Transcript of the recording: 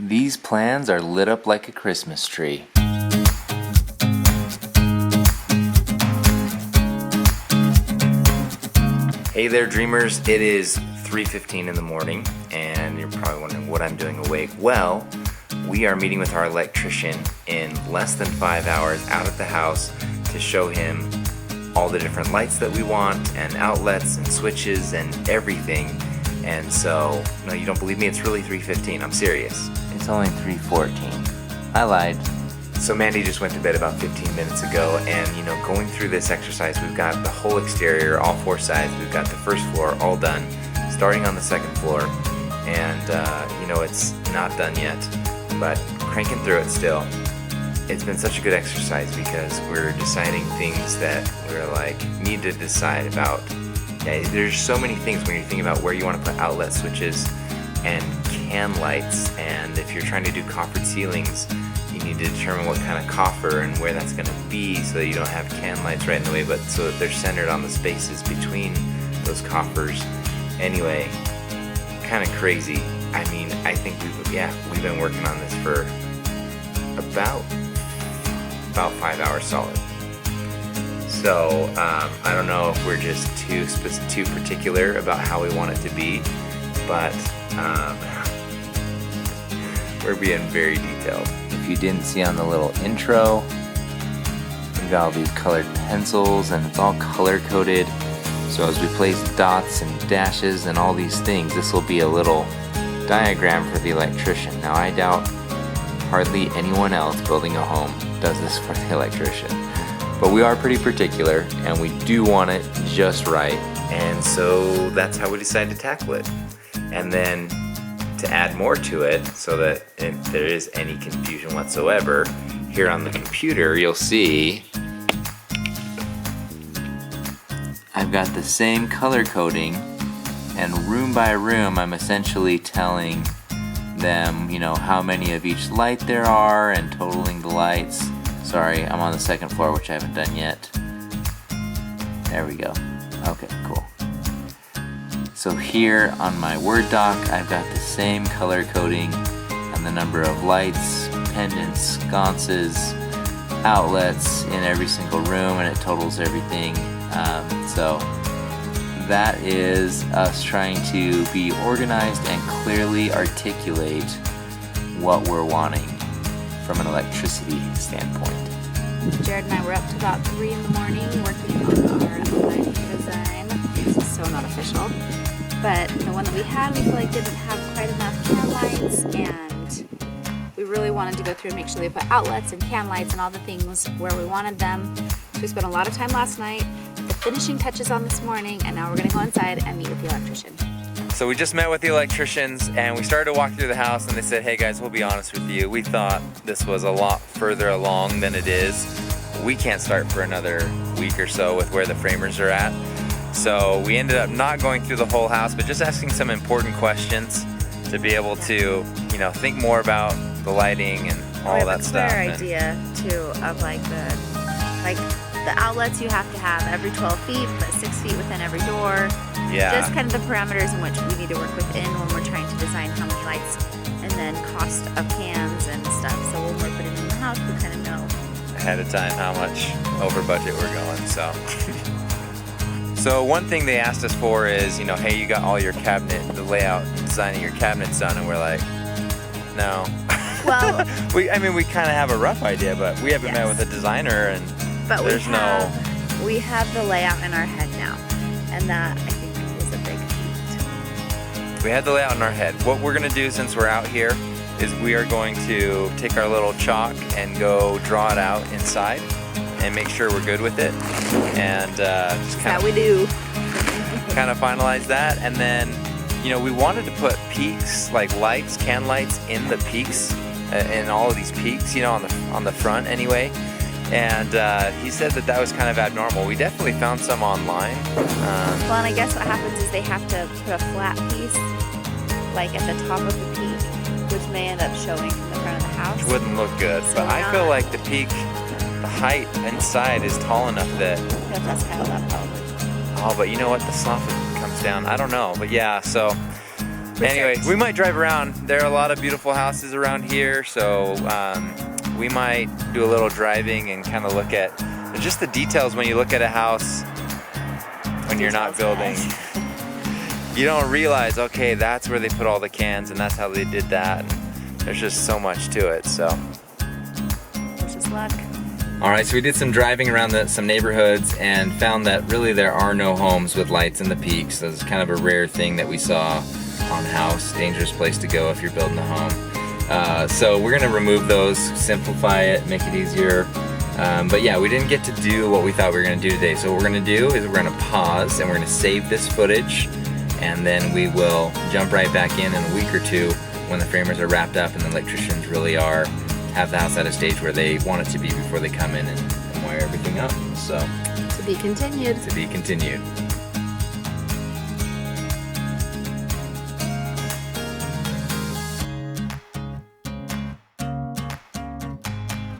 These plans are lit up like a Christmas tree. Hey there, dreamers. It is 3:15 in the morning, and you're probably wondering what I'm doing awake. Well, we are meeting with our electrician in less than 5 hours out at the house to show him all the different lights that we want, and outlets, and switches, and everything. And so, no, you don't believe me? It's really 3:15. I'm serious. It's only 3:14. I lied. So Mandy just went to bed about 15 minutes ago, and going through this exercise, we've got the whole exterior, all four sides. We've got the first floor all done, starting on the second floor, and it's not done yet, but cranking through it still. It's been such a good exercise because we're deciding things that we're need to decide about. Yeah, there's so many things when you're thinking about where you want to put outlet switches and can lights, and if you're trying to do coffered ceilings, you need to determine what kind of coffer and where that's going to be so that you don't have can lights right in the way, but so that they're centered on the spaces between those coffers. Anyway, kind of crazy. I mean, I think we've been working on this for about 5 hours solid. So I don't know if we're just too particular about how we want it to be, but we're being very detailed. If you didn't see on the little intro, we've got all these colored pencils and it's all color coded. So as we place dots and dashes and all these things, this will be a little diagram for the electrician. Now I doubt hardly anyone else building a home does this for the electrician. But we are pretty particular and we do want it just right. And so that's how we decided to tackle it. And then to add more to it so that if there is any confusion whatsoever, here on the computer you'll see I've got the same color coding, and room by room I'm essentially telling them, how many of each light there are and totaling the lights. Sorry, I'm on the second floor, which I haven't done yet. There we go. Okay, cool. So here on my Word doc, I've got the same color coding and the number of lights, pendants, sconces, outlets in every single room, and it totals everything. So that is us trying to be organized and clearly articulate what we're wanting from an electricity standpoint. Jared and I were up to about 3 in the morning working on our lighting design. This is so not official. But the one that we had, we feel like didn't have quite enough can lights, and we really wanted to go through and make sure they put outlets and can lights and all the things where we wanted them. So we spent a lot of time last night, the finishing touches on this morning, and now we're gonna go inside and meet with the electrician. So we just met with the electricians and we started to walk through the house, and they said, hey guys, we'll be honest with you. We thought this was a lot further along than it is. We can't start for another week or so with where the framers are at. So we ended up not going through the whole house, but just asking some important questions to be able to, think more about the lighting and all that stuff. We have a clear idea too of the outlets you have to have every 12 feet, but 6 feet within every door. Yeah. Just kind of the parameters in which we need to work within when we're trying to design how many lights, and then cost of cans and stuff. So when we're putting them in the house, we kind of know ahead of time how much over budget we're going. So one thing they asked us for is, hey, you got all your the layout and design of your cabinets done, and we're like, no. Well, we kind of have a rough idea, but we haven't met with a designer, and we have the layout in our head now, and that I think was a big feat. We had the layout in our head. What we're gonna do since we're out here is we are going to take our little chalk and go draw it out inside and make sure we're good with it, and just kind of finalize that. And then we wanted to put peaks, like lights, can lights in the peaks, in all of these peaks, on the front anyway. And he said that was kind of abnormal. We definitely found some online. Well, and I guess what happens is they have to put a flat piece at the top of the peak, which may end up showing from the front of the house. It wouldn't look good, so but I feel like the peak, the height inside is tall enough that... That's kind of that probably. Oh, but you know what? The soffit comes down. I don't know, but yeah, so Anyway, we might drive around. There are a lot of beautiful houses around here, so we might do a little driving and kind of look at just the details when you look at a house when you're not building. You don't realize, okay, that's where they put all the cans and that's how they did that. And there's just so much to it, so. Wish us luck. All right, so we did some driving around some neighborhoods and found that really there are no homes with lights in the peaks. That's kind of a rare thing that we saw on house. Dangerous place to go if you're building a home. So we're gonna remove those, simplify it, make it easier. But yeah, we didn't get to do what we thought we were gonna do today. So what we're gonna do is we're gonna pause and we're gonna save this footage, and then we will jump right back in a week or two when the framers are wrapped up and the electricians really have the house at a stage where they want it to be before they come in and wire everything up. So To be continued. to be continued.